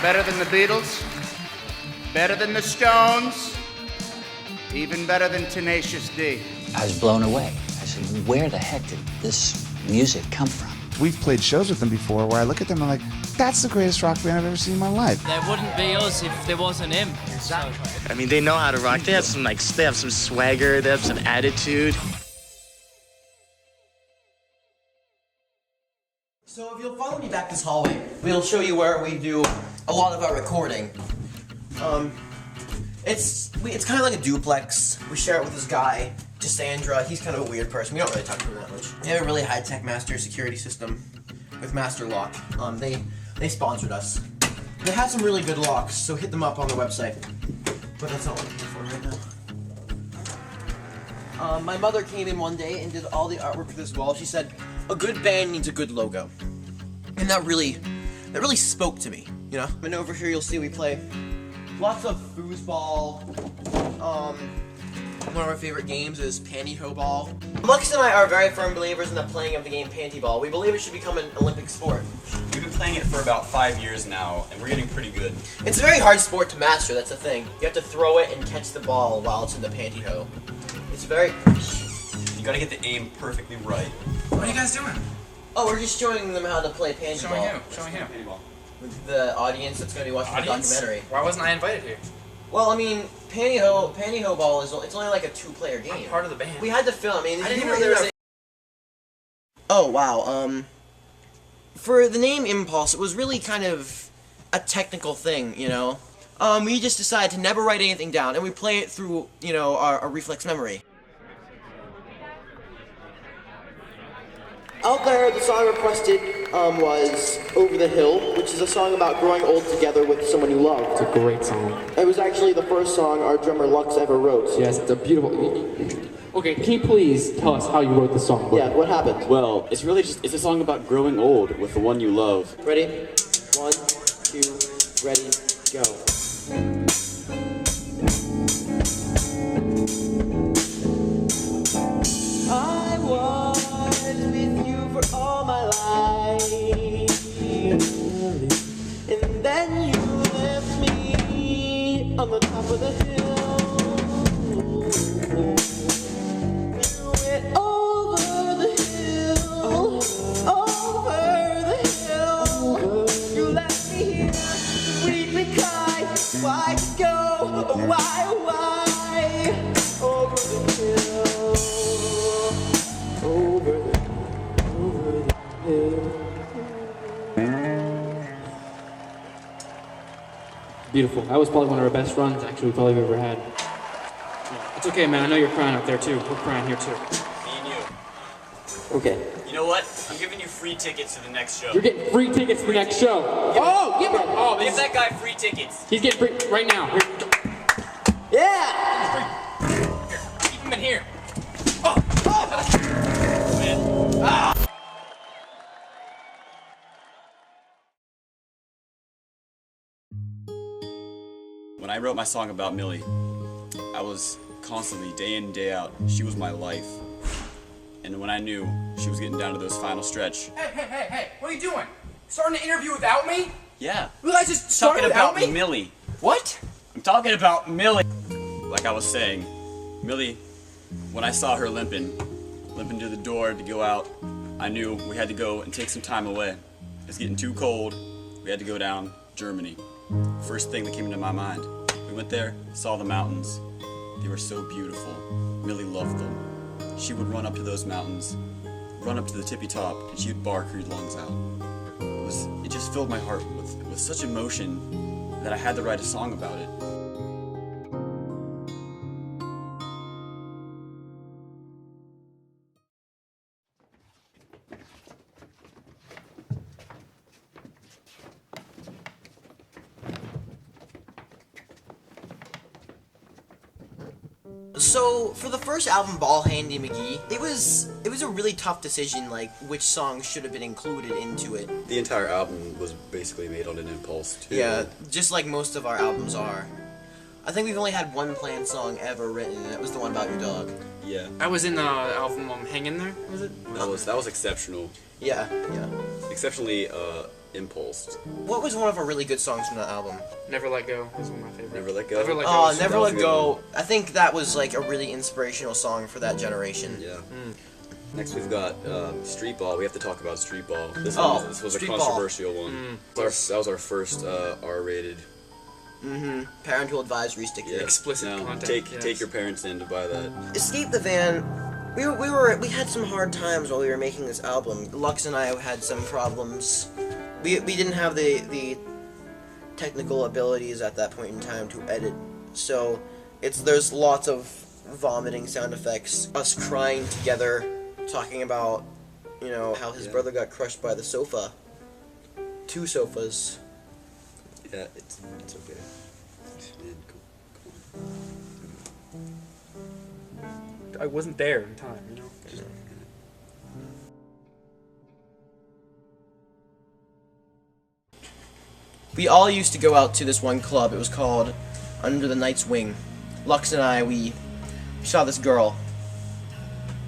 Better than the Beatles, better than the Stones, even better than Tenacious D. I was blown away. I said, where the heck did this music come from? We've played shows with them before where I look at them and I'm like, that's the greatest rock band I've ever seen in my life. There wouldn't be us if there wasn't him. Exactly. I mean, they know how to rock. They have some they have some swagger. They have some attitude. So if you'll follow me back this hallway, we'll show you where we do a lot of our recording. It's kind of like a duplex. We share it with this guy, Cassandra. He's kind of a weird person. We don't really talk to him that much. They have a really high-tech master security system with Master Lock. They sponsored us. They have some really good locks, so hit them up on the website. But that's not what I'm looking for right now. My mother came in one day and did all the artwork for this wall. She said, a good band needs a good logo. And that really spoke to me, you know? And over here you'll see we play lots of foosball. One of our favorite games is pantyhose ball. Lux and I are very firm believers in the playing of the game pantyball. We believe it should become an Olympic sport. We've been playing it for about 5 years now, and we're getting pretty good. It's a very hard sport to master, that's the thing. You have to throw it and catch the ball while it's in the pantyhose. It's very... You gotta get the aim perfectly right. What are you guys doing? Oh, we're just showing them how to play pantyball. Showing who? Showing who? With the audience that's going to be watching the documentary. Why wasn't I invited here? Well, I mean, pantyhose ball it's only like a 2-player game. I'm part of the band. We had to film. I mean, I didn't even know there was a... Oh, wow. For the name Impulse, it was really kind of a technical thing, you know? We just decided to never write anything down, and we play it through, you know, our reflex memory. Out there, the song requested was Over the Hill, which is a song about growing old together with someone you love. It's a great song. It was actually the first song our drummer Lux ever wrote. Yes, it's a beautiful... Okay, can you please tell us how you wrote the song? Yeah, what happened? Well, it's a song about growing old with the one you love. Ready? 1, 2, ready, go. I was with you for all my life, and then you left me on the top of the hill. You went over the hill, over the hill. You left me here, sweetly cry. Why go? Why? Over the hill. Over the hill. Beautiful. That was probably one of our best runs, actually, we probably ever had. It's okay, man. I know you're crying out there, too. We're crying here, too. Me and you. Okay. You know what? I'm giving you free tickets to the next show. You're getting free tickets to the next show. Give that guy free tickets. He's getting free right now. Here. Yeah! Keep him in here. When I wrote my song about Millie, I was constantly, day in and day out, she was my life. And when I knew she was getting down to those final stretch... Hey, what are you doing? Starting an interview without me? Yeah. You guys just started without me? Talking about Millie. What? I'm talking about Millie. Like I was saying, Millie, when I saw her limping to the door to go out, I knew we had to go and take some time away. It's getting too cold. We had to go down Germany. First thing that came into my mind. We went there, saw the mountains. They were so beautiful. Millie loved them. She would run up to those mountains, run up to the tippy top, and she would bark her lungs out. It just filled my heart with such emotion that I had to write a song about it. So, for the first album, Ball Handy McGee, it was a really tough decision, like, which songs should have been included into it. The entire album was basically made on an impulse, too. Yeah, just like most of our albums are. I think we've only had one planned song ever written, and it was the one about your dog. Yeah. I was in the album Hang In There, was it? That was exceptional. Yeah, yeah. Exceptionally impulsed. What was one of our really good songs from that album? Never Let Go is one of my favorites. Never Let Go. Never Let Go. Oh, was- Never that was Let a good Go. one. I think that was like a really inspirational song for that generation. Yeah. Next we've got Street Ball. We have to talk about Street Ball. This was a Street Ball. controversial one. That was our first R-rated. Parental advisory sticker. Explicit Now, content. take your parents in to buy that. Escape the Van. We had some hard times while we were making this album. Lux and I had some problems. We didn't have the technical abilities at that point in time to edit. So there's lots of vomiting sound effects, us crying together, talking about, you know, how his brother got crushed by the sofa. 2 sofas. Yeah, it's okay. Man, come on. I wasn't there in time, you know? We all used to go out to this one club. It was called Under the Night's Wing. Lux and I, we saw this girl.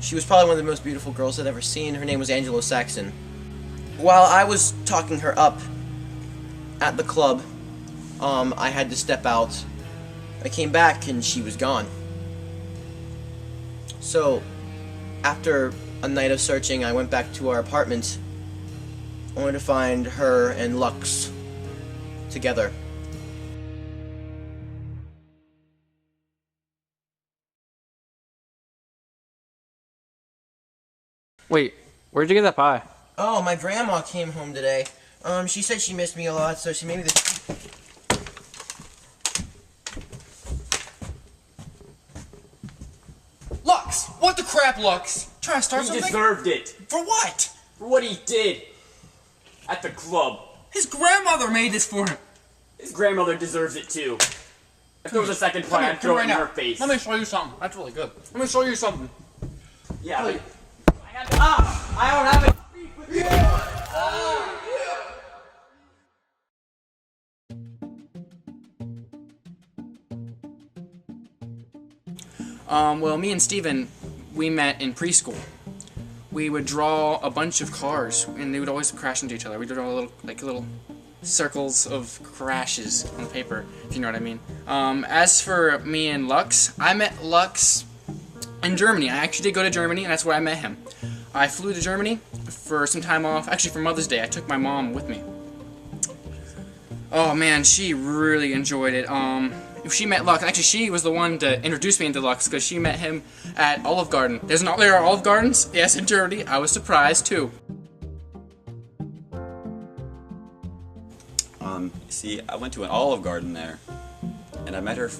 She was probably one of the most beautiful girls I'd ever seen. Her name was Angela Saxon. While I was talking her up at the club, I had to step out. I came back and she was gone. So, after a night of searching, I went back to our apartment, only to find her and Lux together. Wait, where'd you get that pie? Oh, my grandma came home today. She said she missed me a lot, so she made me this. Lux! What the crap, Lux? Trying to start He something? deserved it For what? for what he did at the club. His grandmother made this for him. His grandmother deserves it too. If there was a second Come pie, here, I'd throw come it right in now. her face. Let me show you something. That's really good. Let me show you something. Yeah, but I don't have it. Well, me and Steven, we met in preschool. We would draw a bunch of cars, and they would always crash into each other. We'd draw little circles of crashes on the paper, if you know what I mean. As for me and Lux, I met Lux in Germany. I actually did go to Germany, and that's where I met him. I flew to Germany for some time off. Actually, for Mother's Day, I took my mom with me. Oh man, she really enjoyed it. She met Lux. Actually, she was the one to introduce me into Lux because she met him at Olive Garden. There are Olive Gardens? Yes, in Germany. I was surprised too. See, I went to an Olive Garden there, and I met her.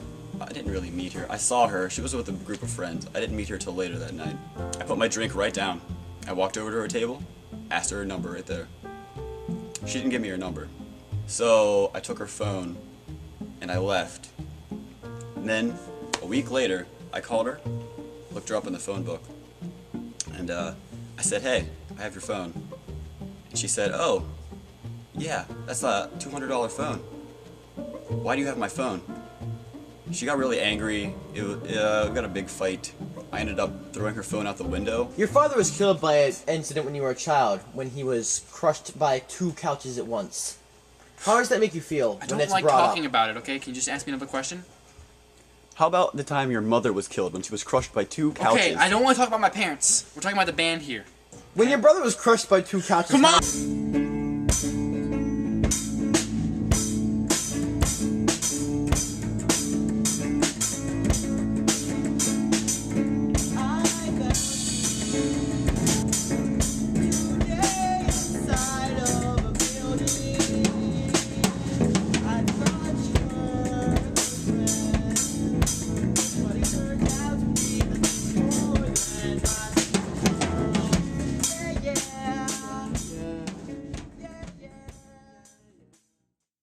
I didn't really meet her. I saw her. She was with a group of friends. I didn't meet her till later that night. I put my drink right down. I walked over to her table, asked her number right there. She didn't give me her number. So I took her phone, and I left. And then, a week later, I called her, looked her up in the phone book, and I said, "Hey, I have your phone." And she said, "Oh, yeah, that's a $200 phone. Why do you have my phone?" She got really angry. We got a big fight. I ended up throwing her phone out the window. Your father was killed by an incident when you were a child, when he was crushed by 2 couches at once. How does that make you feel I when don't it's like brought talking up? about it, okay? Can you just ask me another question? How about the time your mother was killed when she was crushed by 2 couches? Okay, I don't want to talk about my parents. We're talking about the band here. When your brother was crushed by 2 couches. Come on!